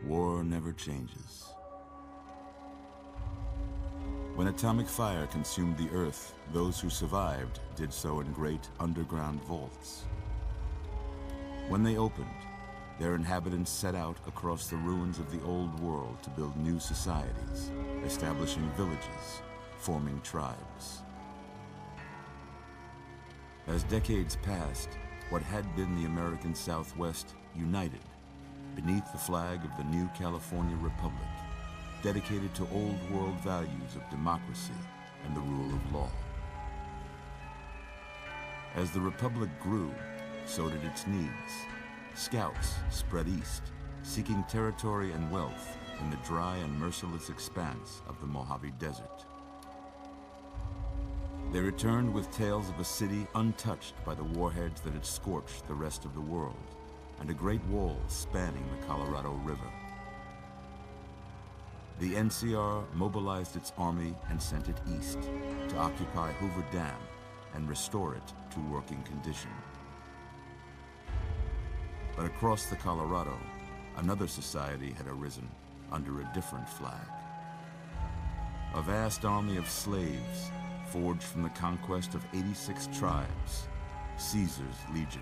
War never changes. When atomic fire consumed the Earth, those who survived did so in great underground vaults. When they opened, their inhabitants set out across the ruins of the old world to build new societies, establishing villages, forming tribes. As decades passed, what had been the American Southwest united beneath the flag of the new California Republic, dedicated to old world values of democracy and the rule of law. As the Republic grew, so did its needs. Scouts spread east, seeking territory and wealth in the dry and merciless expanse of the Mojave Desert. They returned with tales of a city untouched by the warheads that had scorched the rest of the world, and a great wall spanning the Colorado River. The NCR mobilized its army and sent it east to occupy Hoover Dam and restore it to working condition. But across the Colorado, another society had arisen under a different flag. A vast army of slaves forged from the conquest of 86 tribes, Caesar's Legion.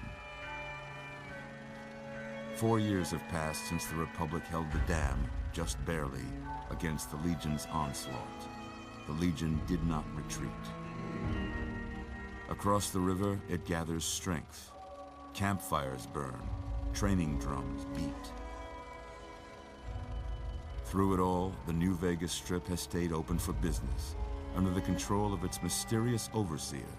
4 years have passed since the Republic held the dam, just barely, against the Legion's onslaught. The Legion did not retreat. Across the river, it gathers strength. Campfires burn, training drums beat. Through it all, the New Vegas Strip has stayed open for business, under the control of its mysterious overseer,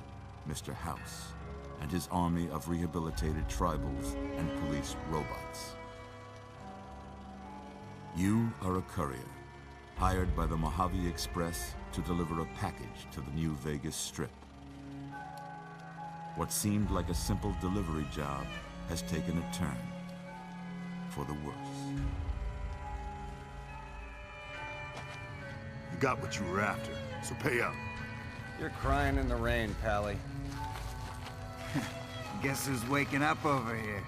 Mr. House, and his army of rehabilitated tribals and police robots. You are a courier, hired by the Mojave Express to deliver a package to the New Vegas Strip. What seemed like a simple delivery job has taken a turn for the worse. You got what you were after, so pay up. You're crying in the rain, Pally. Guess who's waking up over here?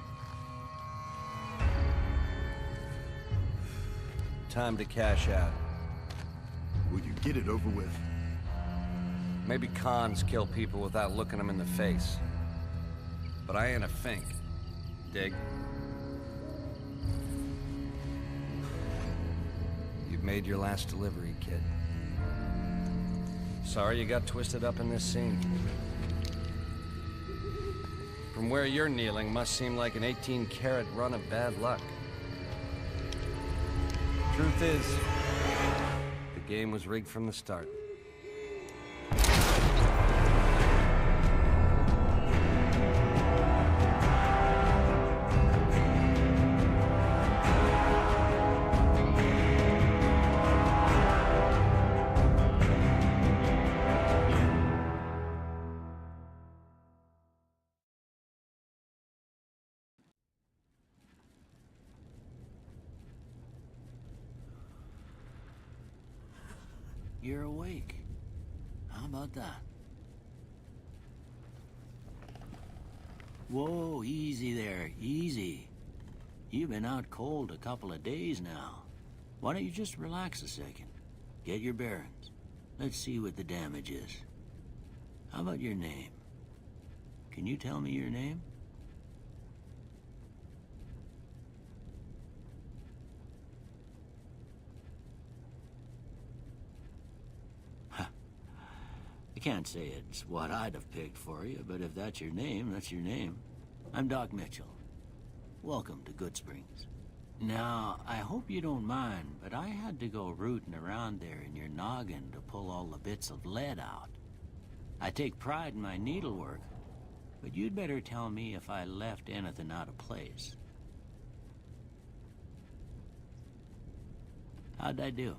Time to cash out. Will you get it over with? Maybe cons kill people without looking them in the face. But I ain't a fink. Dig? You've made your last delivery, kid. Sorry you got twisted up in this scene. From where you're kneeling must seem like an 18-carat run of bad luck. Truth is, the game was rigged from the start. You're awake. How about that? Whoa, easy there, easy. You've been out cold a couple of days now. Why don't you just relax a second? Get your bearings. Let's see what the damage is. How about your name? Can you tell me your name? I can't say it's what I'd have picked for you, but if that's your name, that's your name. I'm Doc Mitchell. Welcome to Goodsprings. Now, I hope you don't mind, but I had to go rooting around there in your noggin to pull all the bits of lead out. I take pride in my needlework, but you'd better tell me if I left anything out of place. How'd I do?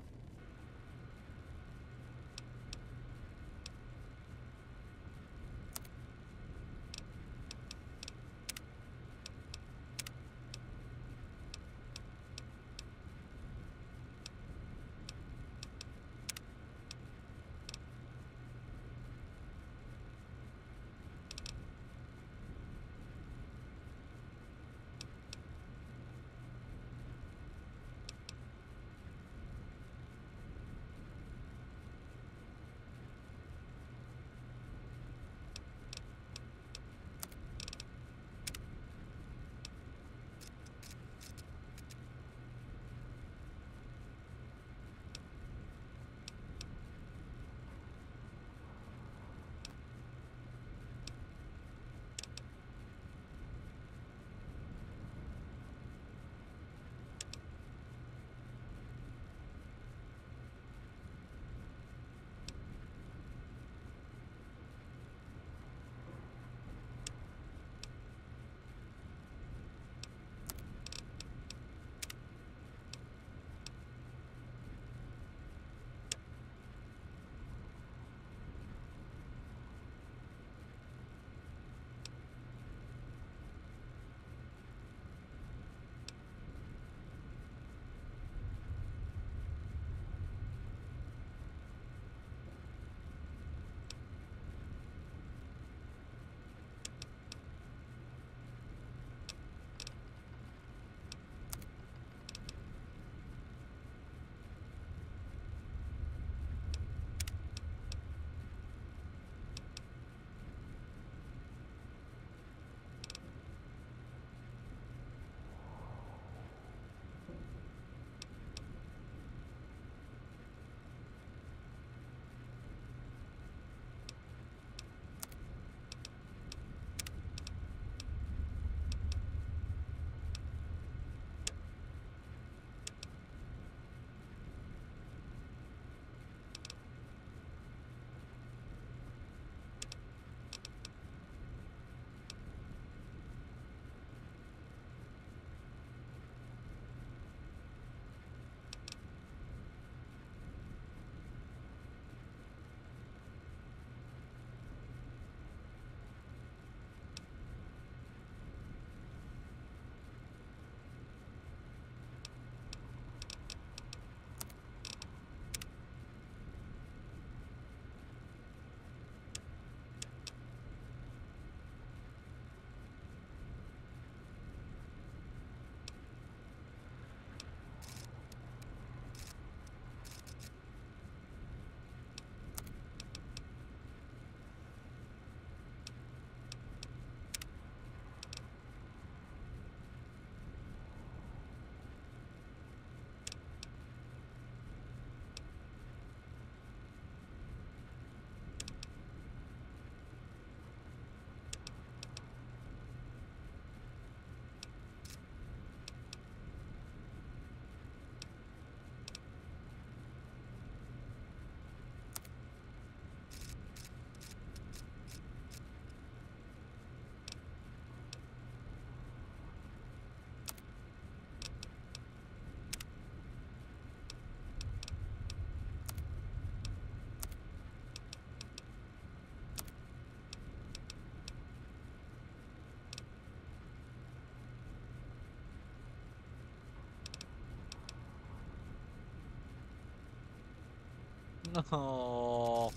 Oh.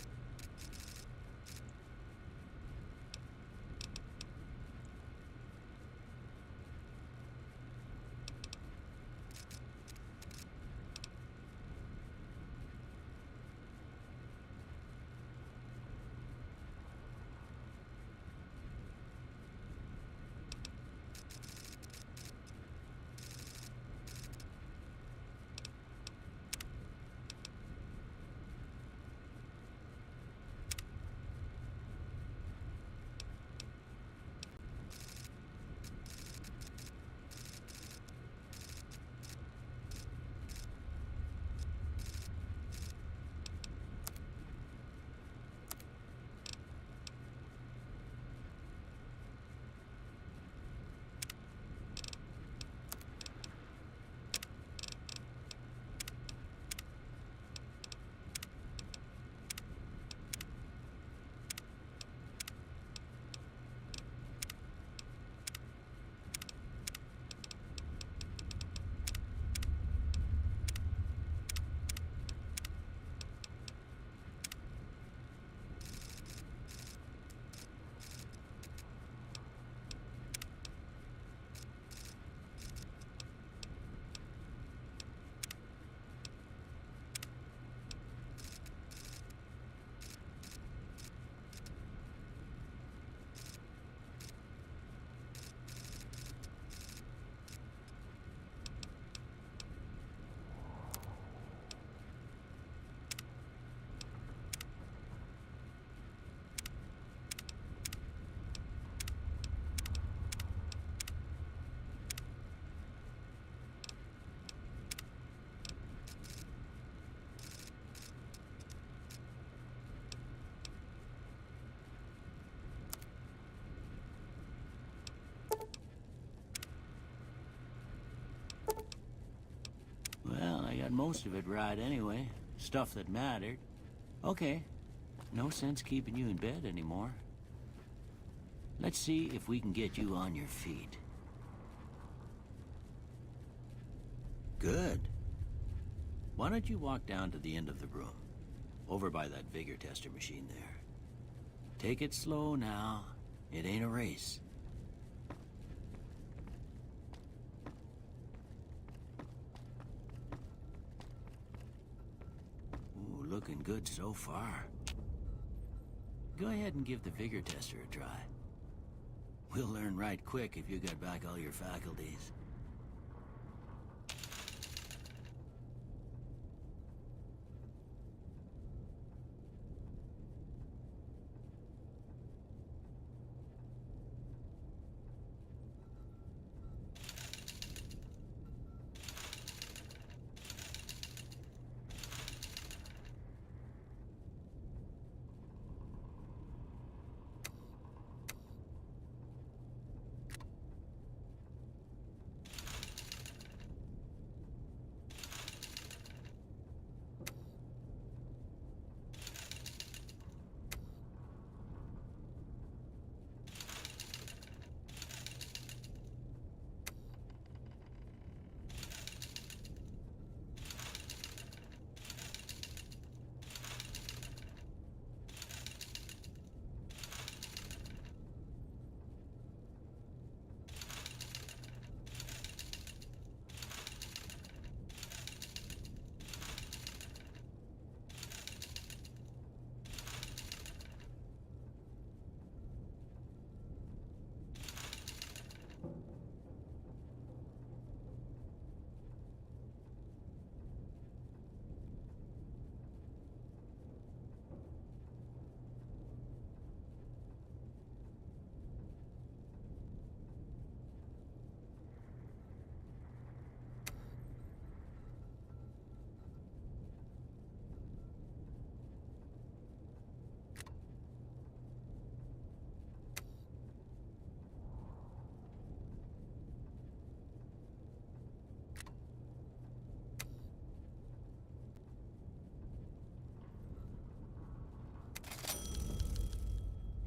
Well, I got most of it right anyway. Stuff that mattered. Okay. No sense keeping you in bed anymore. Let's see if we can get you on your feet. Good. Why don't you walk down to the end of the room? Over by that vigor tester machine there. Take it slow now. It ain't a race. Ooh, looking good so far. Go ahead and give the vigor tester a try. We'll learn right quick if you got back all your faculties.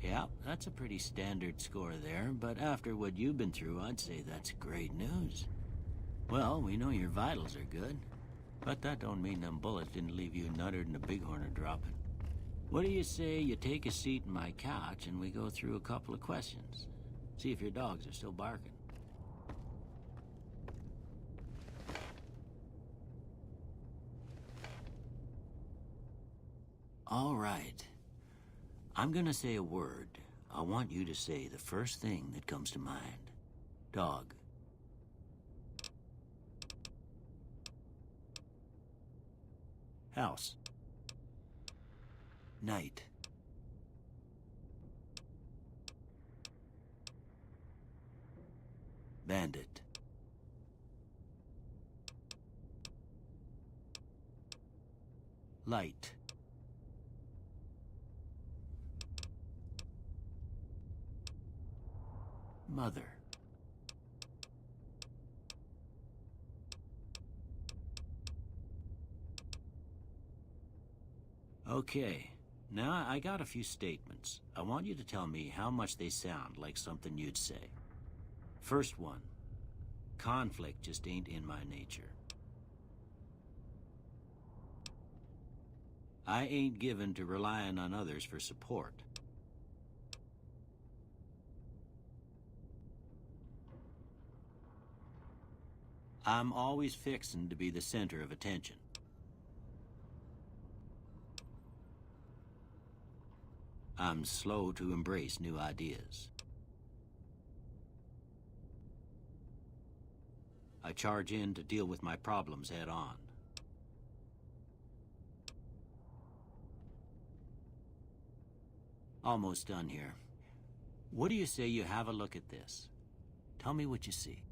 Yeah, that's a pretty standard score there, but after what you've been through, I'd say that's great news. Well, we know your vitals are good. But that don't mean them bullets didn't leave you nuttered and a bighorn are dropping. What do you say you take a seat in my couch and we go through a couple of questions? See if your dogs are still barking. All right. I'm gonna say a word. I want you to say the first thing that comes to mind. Dog. House. Night. Bandit. Light. Mother. Okay, now I got a few statements. I want you to tell me how much they sound like something you'd say. First one, conflict just ain't in my nature. I ain't given to relying on others for support. I'm always fixin' to be the center of attention. I'm slow to embrace new ideas. I charge in to deal with my problems head on. Almost done here. What do you say you have a look at this? Tell me what you see.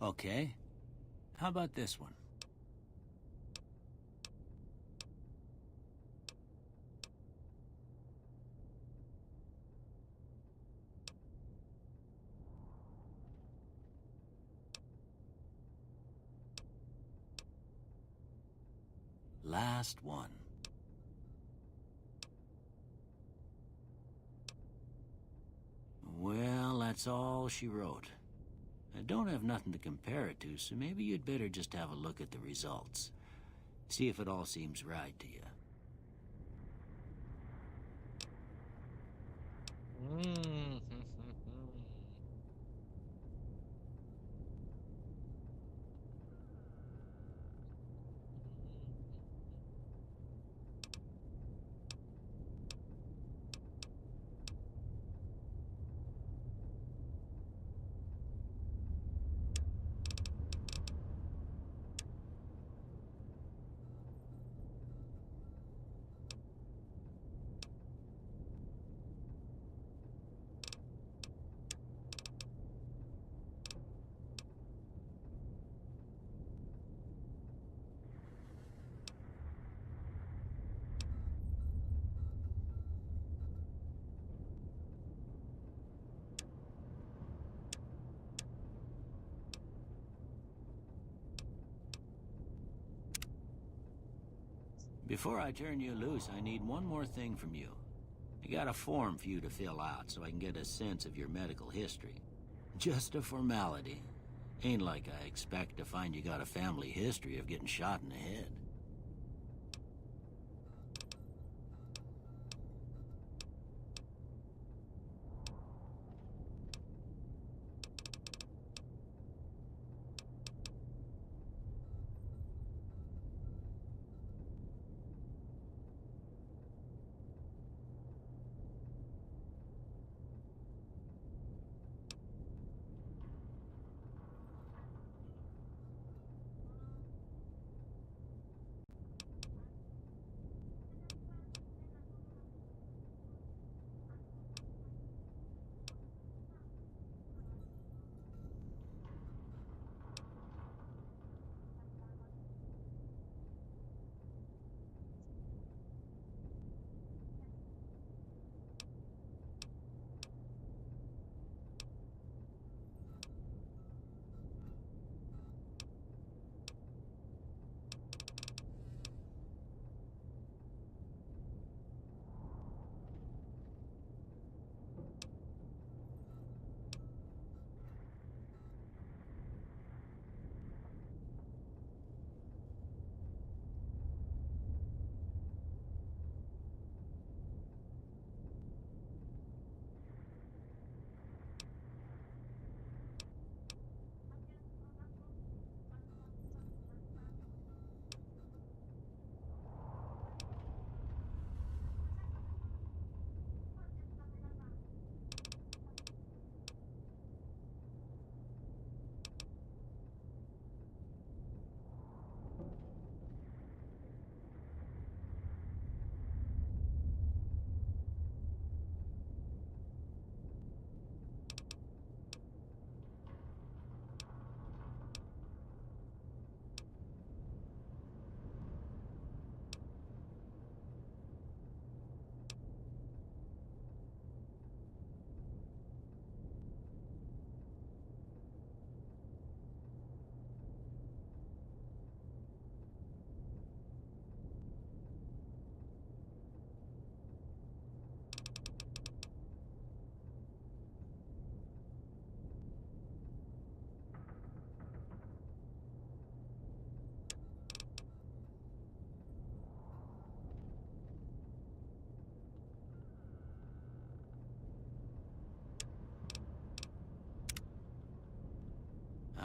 Okay. How about this one? Last one. Well, that's all she wrote. I don't have nothing to compare it to, so maybe you'd better just have a look at the results. See if it all seems right to you. Before I turn you loose, I need one more thing from you. I got a form for you to fill out so I can get a sense of your medical history. Just a formality. Ain't like I expect to find you got a family history of getting shot in the head.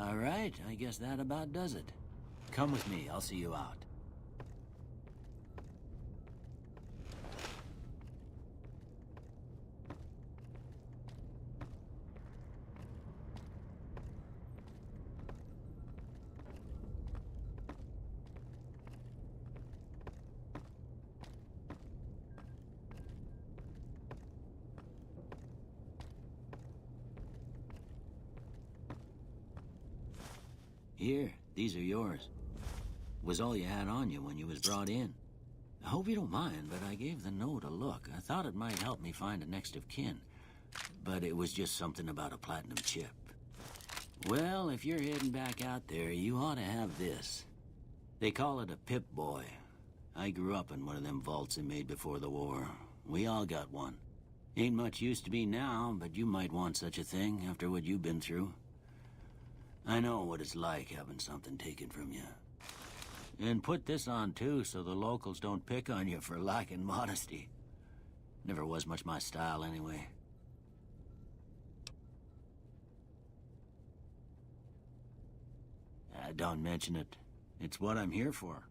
All right, I guess that about does it. Come with me, I'll see you out. Here, these are yours. Was all you had on you when you was brought in. I hope you don't mind, but I gave the note a look. I thought it might help me find a next of kin. But it was just something about a platinum chip. Well, if you're heading back out there, you ought to have this. They call it a Pip-Boy. I grew up in one of them vaults they made before the war. We all got one. Ain't much use to me now, but you might want such a thing after what you've been through. I know what it's like having something taken from you. And put this on, too, so the locals don't pick on you for lacking modesty. Never was much my style, anyway. Don't mention it. It's what I'm here for.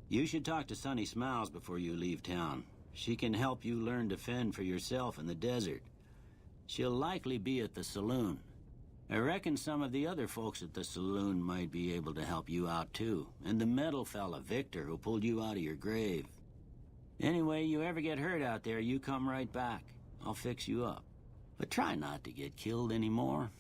You should talk to Sunny Smiles before you leave town. She can help you learn to fend for yourself in the desert. She'll likely be at the saloon. I reckon some of the other folks at the saloon might be able to help you out, too. And the metal fella, Victor, who pulled you out of your grave. Anyway, you ever get hurt out there, you come right back. I'll fix you up. But try not to get killed anymore.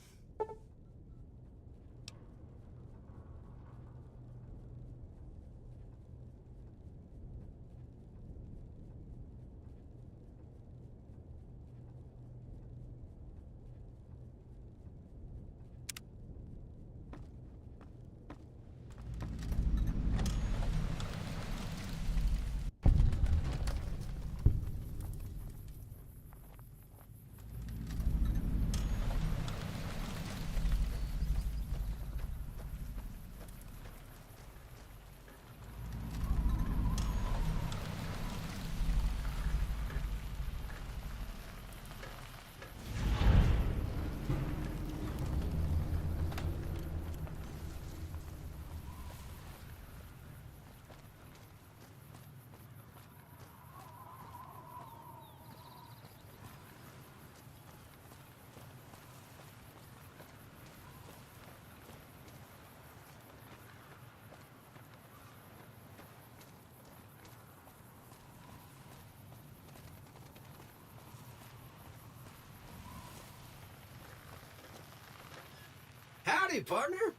Howdy, partner.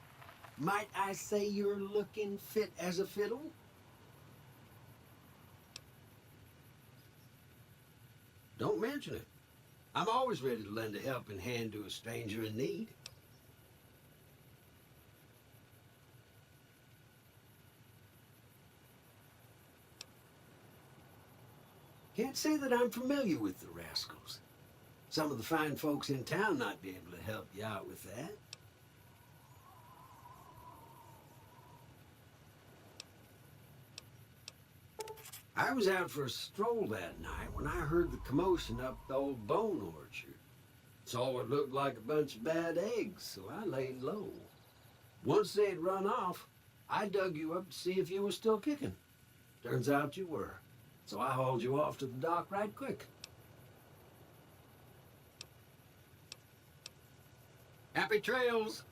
Might I say you're looking fit as a fiddle? Don't mention it. I'm always ready to lend a helping hand to a stranger in need. Can't say that I'm familiar with the rascals. Some of the fine folks in town might be able to help you out with that. I was out for a stroll that night when I heard the commotion up the old bone orchard. Saw what looked like a bunch of bad eggs, so I laid low. Once they'd run off, I dug you up to see if you were still kicking. Turns out you were, so I hauled you off to the dock right quick. Happy trails!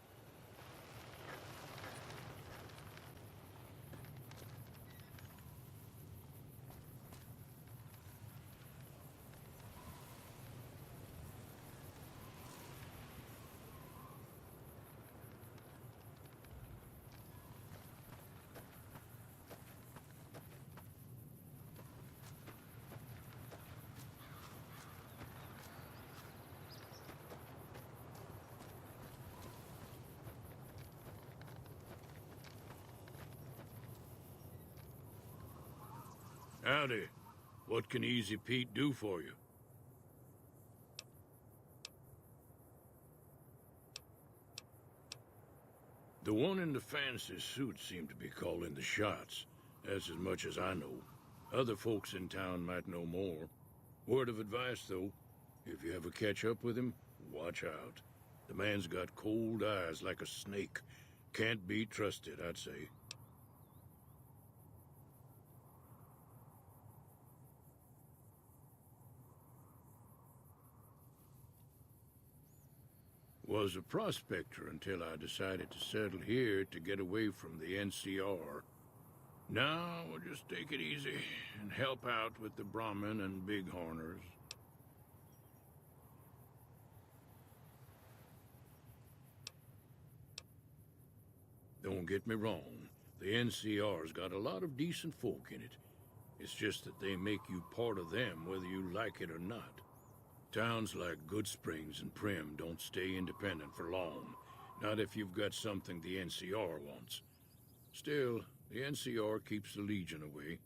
Howdy. What can Easy Pete do for you? The one in the fancy suit seemed to be calling the shots. That's as much as I know. Other folks in town might know more. Word of advice, though, if you ever catch up with him, watch out. The man's got cold eyes like a snake, Can't be trusted, I'd say. Was a prospector until I decided to settle here to get away from the NCR. Now we'll just take it easy and help out with the Brahmin and Bighorners. Don't get me wrong, the NCR's got a lot of decent folk in it. It's just that they make you part of them whether you like it or not. Towns like Goodsprings and Prim don't stay independent for long, not if you've got something the NCR wants. Still, the NCR keeps the Legion away.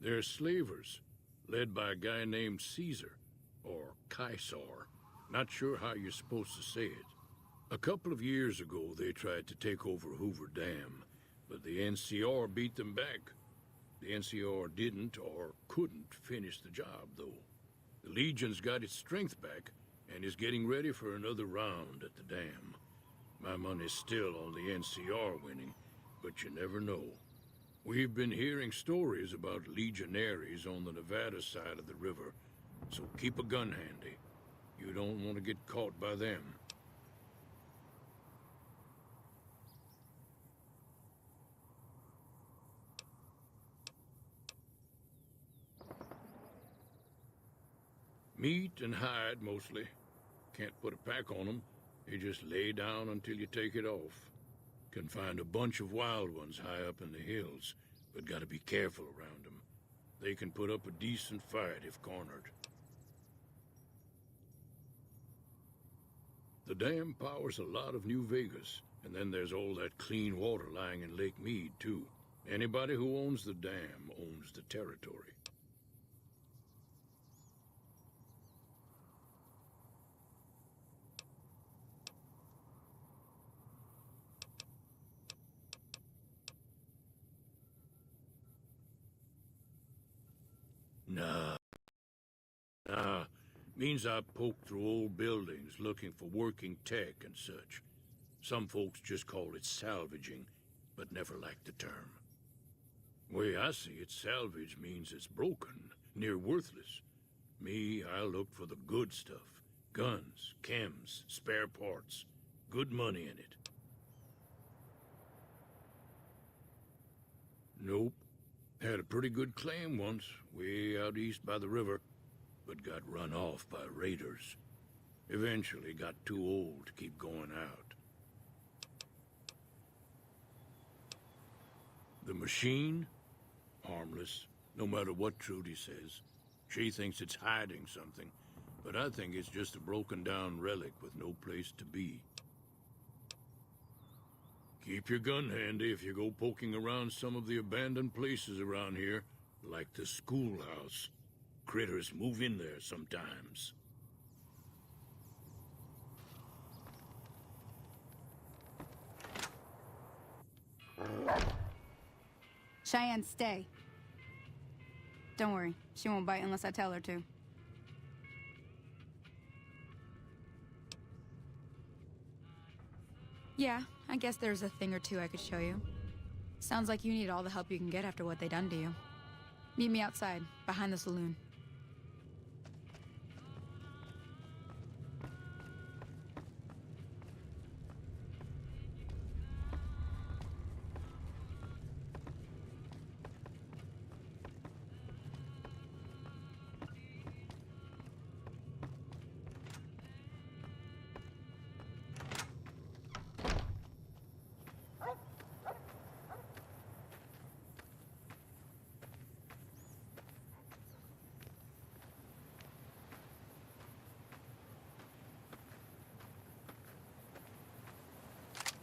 They're slavers, led by a guy named Caesar, or Caesar. Not sure how you're supposed to say it. A couple of years ago, they tried to take over Hoover Dam, but the NCR beat them back. The NCR didn't or couldn't finish the job, though. The Legion's got its strength back and is getting ready for another round at the dam. My money's still on the NCR winning, but you never know. We've been hearing stories about legionaries on the Nevada side of the river, so keep a gun handy. You don't want to get caught by them. Meat and hide, mostly. Can't put a pack on them. You just lay down until you take it off. Can find a bunch of wild ones high up in the hills, but gotta be careful around them. They can put up a decent fight if cornered. The dam powers a lot of New Vegas, and then there's all that clean water lying in Lake Mead, too. Anybody who owns the dam owns the territory. Nah. Means I poke through old buildings looking for working tech and such. Some folks just call it salvaging, but never liked the term. Way I see it, salvage means it's broken, near worthless. Me, I look for the good stuff. Guns, chems, spare parts. Good money in it. Nope. Had a pretty good claim once, way out east by the river, but got run off by raiders. Eventually got too old to keep going out. The machine? Harmless, no matter what Trudy says. She thinks it's hiding something, but I think it's just a broken down relic with no place to be. Keep your gun handy if you go poking around some of the abandoned places around here, like the schoolhouse. Critters move in there sometimes. Cheyenne, stay. Don't worry, she won't bite unless I tell her to. Yeah, I guess there's a thing or two I could show you. Sounds like you need all the help you can get after what they done to you. Meet me outside, behind the saloon.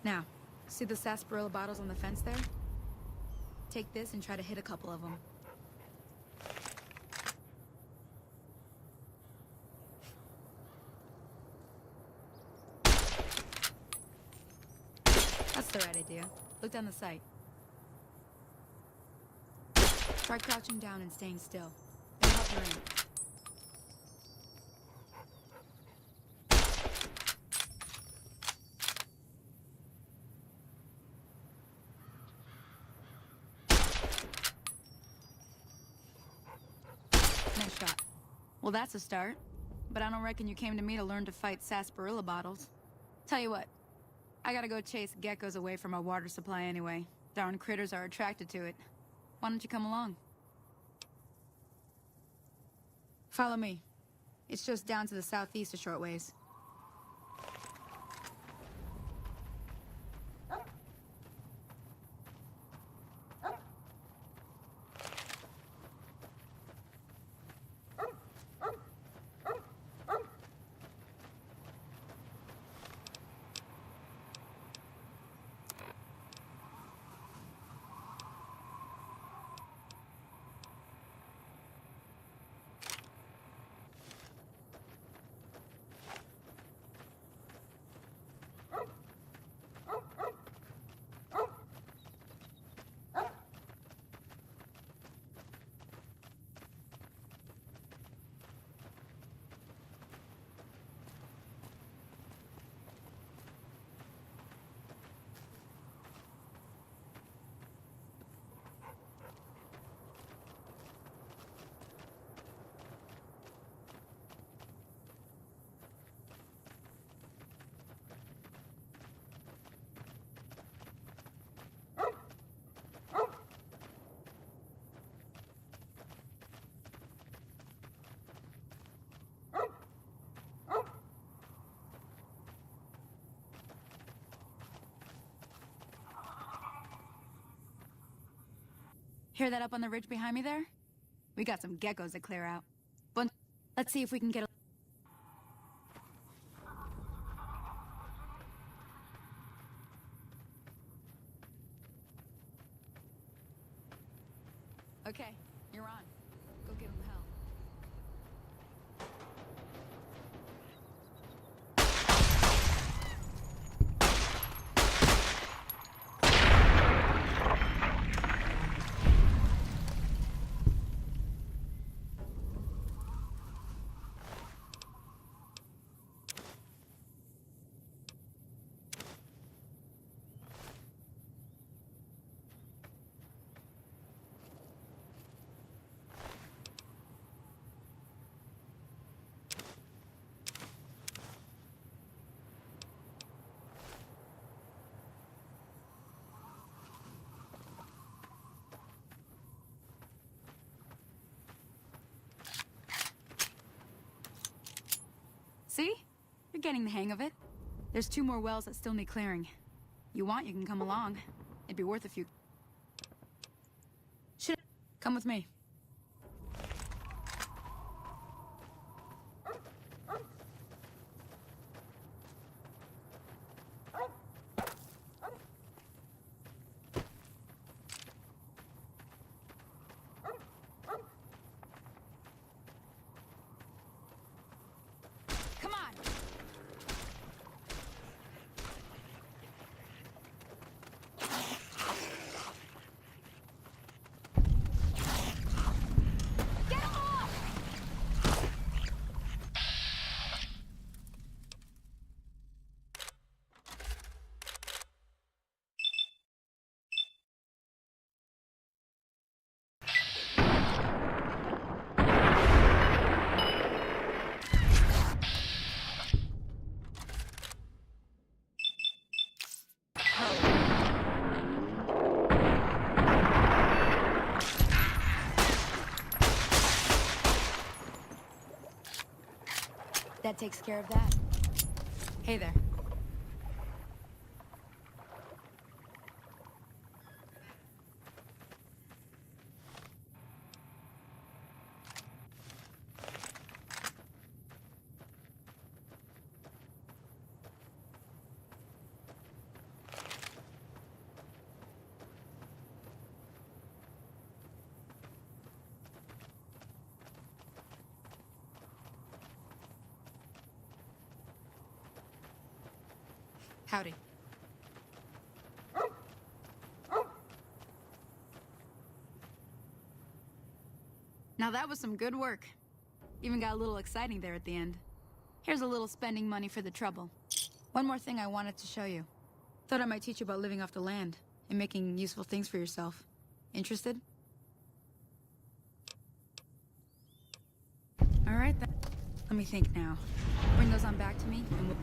Now, see the sarsaparilla bottles on the fence there? Take this and try to hit a couple of them. That's the right idea. Look down the sight. Try crouching down and staying still. It'll help your aim. Well, that's a start. But I don't reckon you came to me to learn to fight sarsaparilla bottles. Tell you what, I gotta go chase geckos away from our water supply anyway. Darn critters are attracted to it. Why don't you come along? Follow me. It's just down to the southeast a short ways. Hear that up on the ridge behind me there? We got some geckos to clear out. But let's see if we can get a... Okay, you're on. Go give him hell. See? You're getting the hang of it. There's 2 more wells that still need clearing. You want, you can come along. It'd be worth a few... Shit. Come with me. Come on! Get him off! That takes care of that. Hey there. Howdy. Now that was some good work. Even got a little exciting there at the end. Here's a little spending money for the trouble. One more thing I wanted to show you. Thought I might teach you about living off the land and making useful things for yourself. Interested? All right, then. Let me think now. Bring those on back to me, and we'll...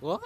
What?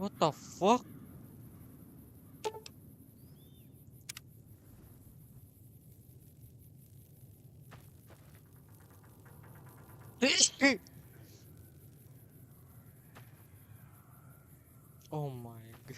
What the fuck? Oh my god.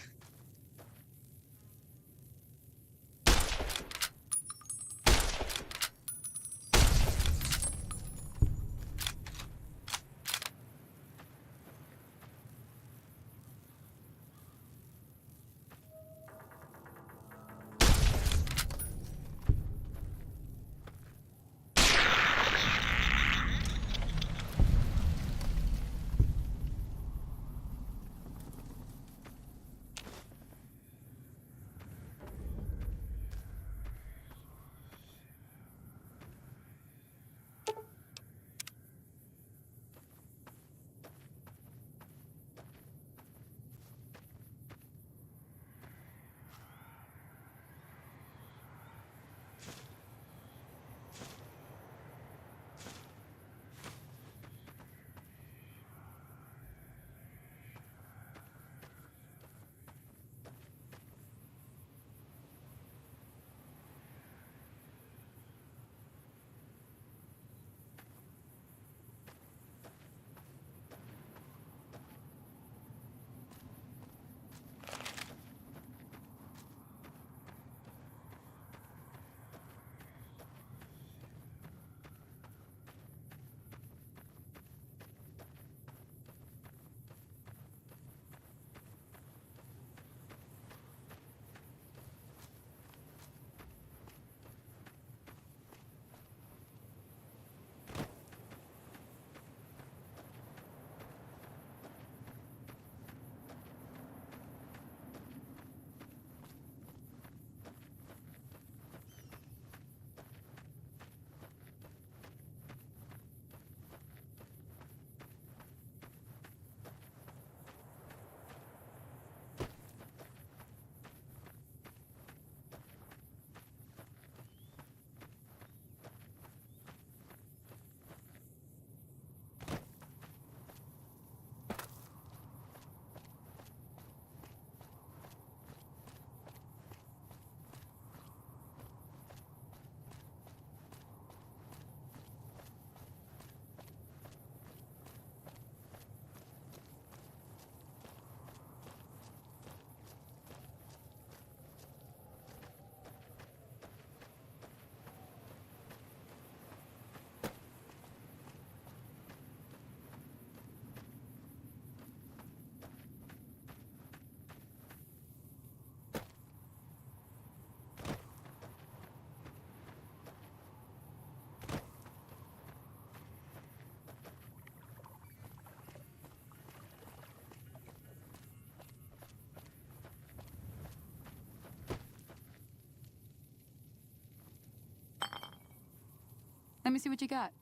me see what you got.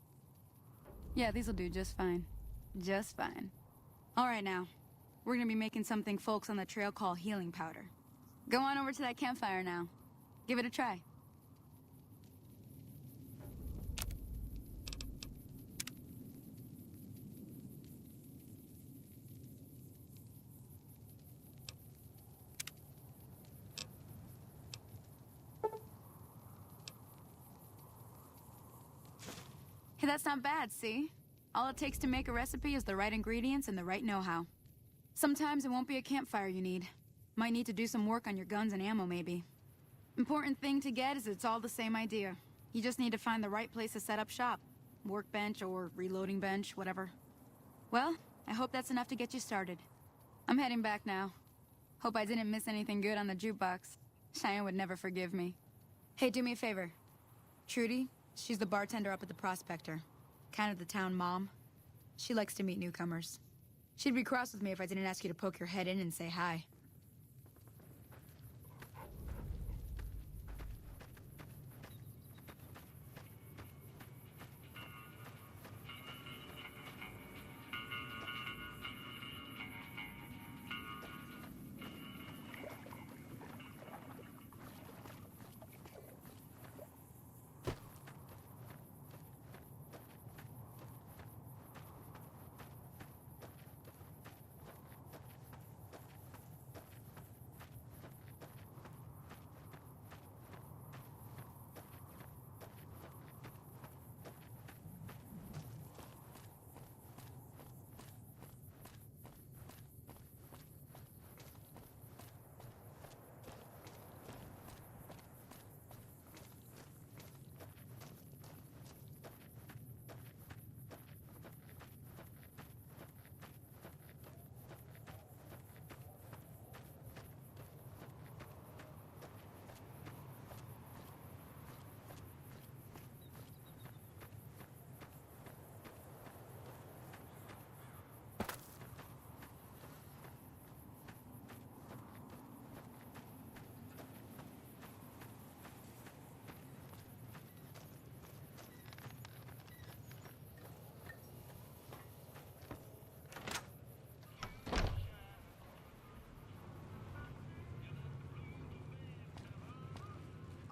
Yeah, these'll do just fine. Just fine. All right, now. We're gonna be making something folks on the trail call healing powder. Go on over to that campfire now. Give it a try. Hey, that's not bad, see? All it takes to make a recipe is the right ingredients and the right know-how. Sometimes it won't be a campfire you need. Might need to do some work on your guns and ammo, maybe. Important thing to get is it's all the same idea. You just need to find the right place to set up shop. Workbench or reloading bench, whatever. Well, I hope that's enough to get you started. I'm heading back now. Hope I didn't miss anything good on the jukebox. Cheyenne would never forgive me. Hey, do me a favor. Trudy, she's the bartender up at the Prospector. Kind of the town mom. She likes to meet newcomers. She'd be cross with me if I didn't ask you to poke your head in and say hi.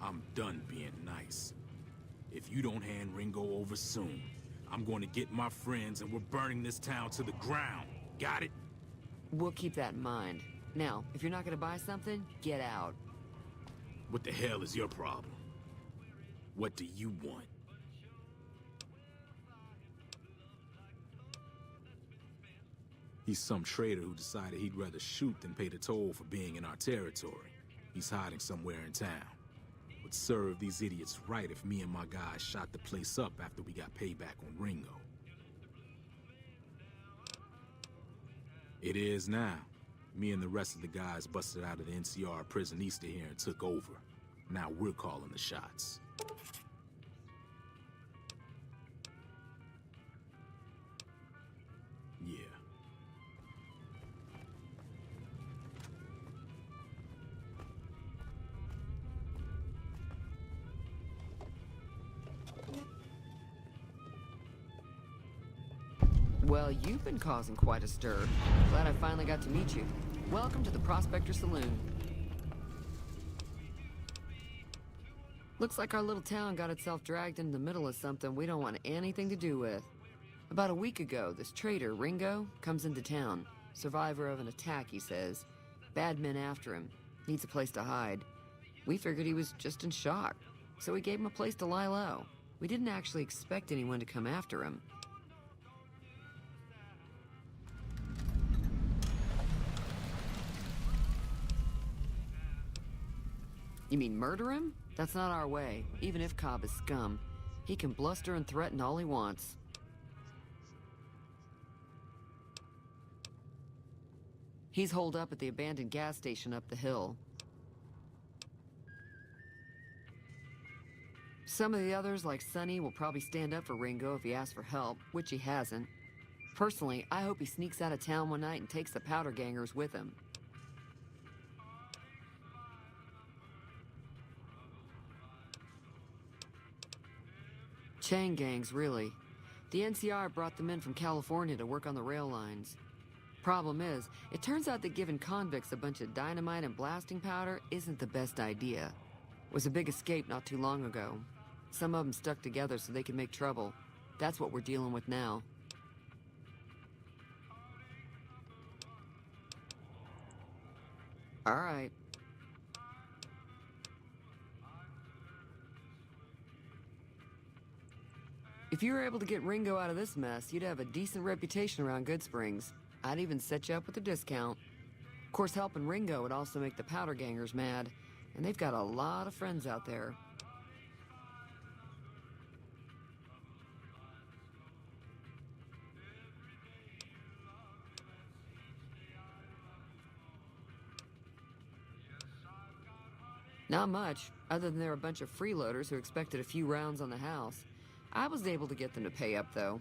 I'm done being nice. If you don't hand Ringo over soon, I'm going to get my friends and we're burning this town to the ground. Got it? We'll keep that in mind. Now, if you're not gonna buy something, get out. What the hell is your problem? What do you want? He's some traitor who decided he'd rather shoot than pay the toll for being in our territory. He's hiding somewhere in town. Would serve these idiots right if me and my guys shot the place up after we got payback on Ringo. It is now. Me and the rest of the guys busted out of the NCR prison east of here and took over. Now we're calling the shots. Yeah. Well, you've been causing quite a stir. Glad I finally got to meet you. Welcome to the Prospector Saloon. Looks like our little town got itself dragged into the middle of something we don't want anything to do with. About a week ago, this traitor, Ringo, comes into town. Survivor of an attack, he says. Bad men after him. Needs a place to hide. We figured he was just in shock, so we gave him a place to lie low. We didn't actually expect anyone to come after him. You mean murder him? That's not our way, even if Cobb is scum. He can bluster and threaten all he wants. He's holed up at the abandoned gas station up the hill. Some of the others, like Sonny, will probably stand up for Ringo if he asks for help, which he hasn't. Personally, I hope he sneaks out of town one night and takes the powder gangers with him. Chain gangs, really. The NCR brought them in from California to work on the rail lines. Problem is, it turns out that giving convicts a bunch of dynamite and blasting powder isn't the best idea. It was a big escape not too long ago. Some of them stuck together so they could make trouble. That's what we're dealing with now. All right. If you were able to get Ringo out of this mess, you'd have a decent reputation around Goodsprings. I'd even set you up with a discount. Of course, helping Ringo would also make the powder gangers mad, and they've got a lot of friends out there. Not much, other than they're a bunch of freeloaders who expected a few rounds on the house. I was able to get them to pay up, though.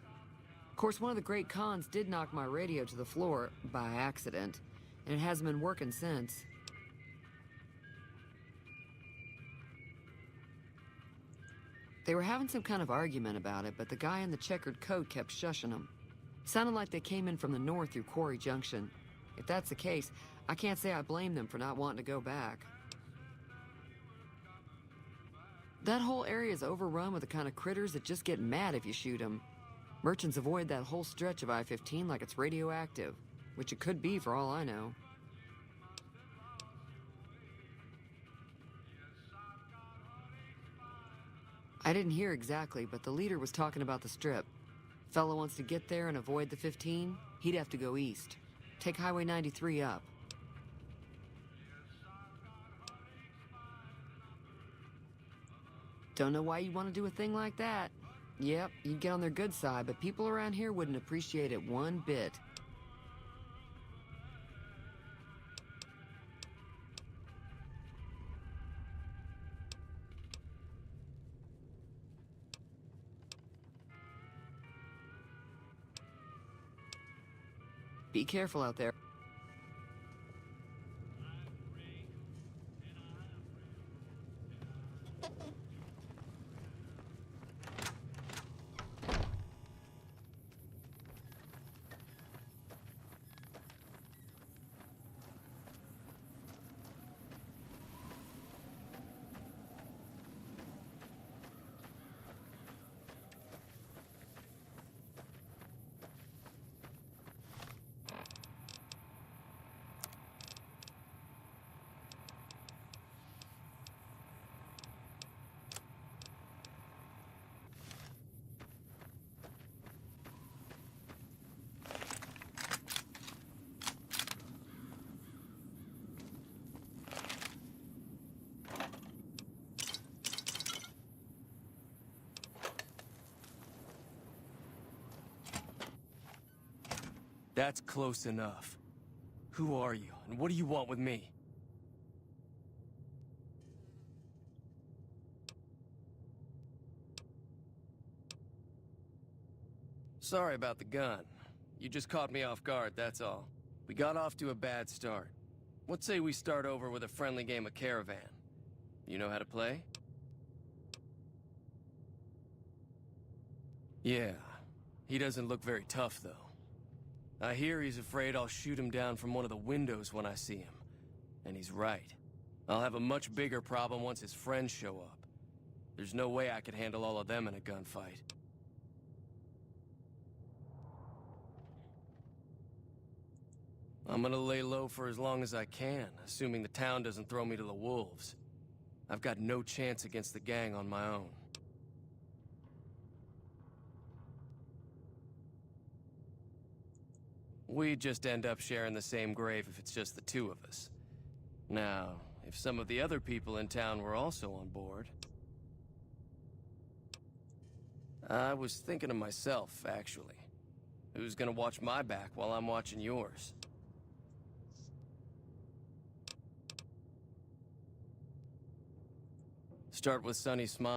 Of course, one of the great cons did knock my radio to the floor, by accident, and it hasn't been working since. They were having some kind of argument about it, but the guy in the checkered coat kept shushing them. Sounded like they came in from the north through Quarry Junction. If that's the case, I can't say I blame them for not wanting to go back. That whole area is overrun with the kind of critters that just get mad if you shoot them. Merchants avoid that whole stretch of I-15 like it's radioactive, which it could be for all I know. I didn't hear exactly, but the leader was talking about the strip. Fellow wants to get there and avoid the 15, he'd have to go east. Take Highway 93 up. Don't know why you want to do a thing like that. Yep, you'd get on their good side, but people around here wouldn't appreciate it one bit. Be careful out there. That's close enough. Who are you, and what do you want with me? Sorry about the gun. You just caught me off guard, that's all. We got off to a bad start. Let's say we start over with a friendly game of Caravan. You know how to play? Yeah. He doesn't look very tough, though. I hear he's afraid I'll shoot him down from one of the windows when I see him. And he's right. I'll have a much bigger problem once his friends show up. There's no way I could handle all of them in a gunfight. I'm gonna lay low for as long as I can, assuming the town doesn't throw me to the wolves. I've got no chance against the gang on my own. We'd just end up sharing the same grave if it's just the two of us. Now, if some of the other people in town were also on board... I was thinking of myself, actually. Who's gonna watch my back while I'm watching yours? Start with Sunny Smile.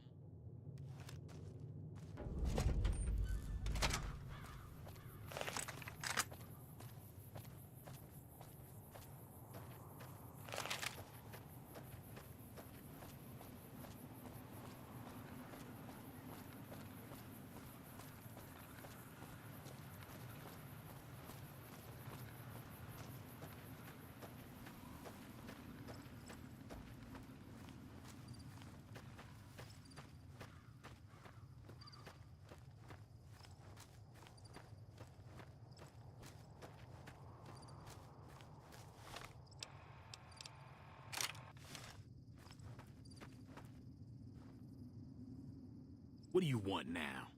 What do you want now?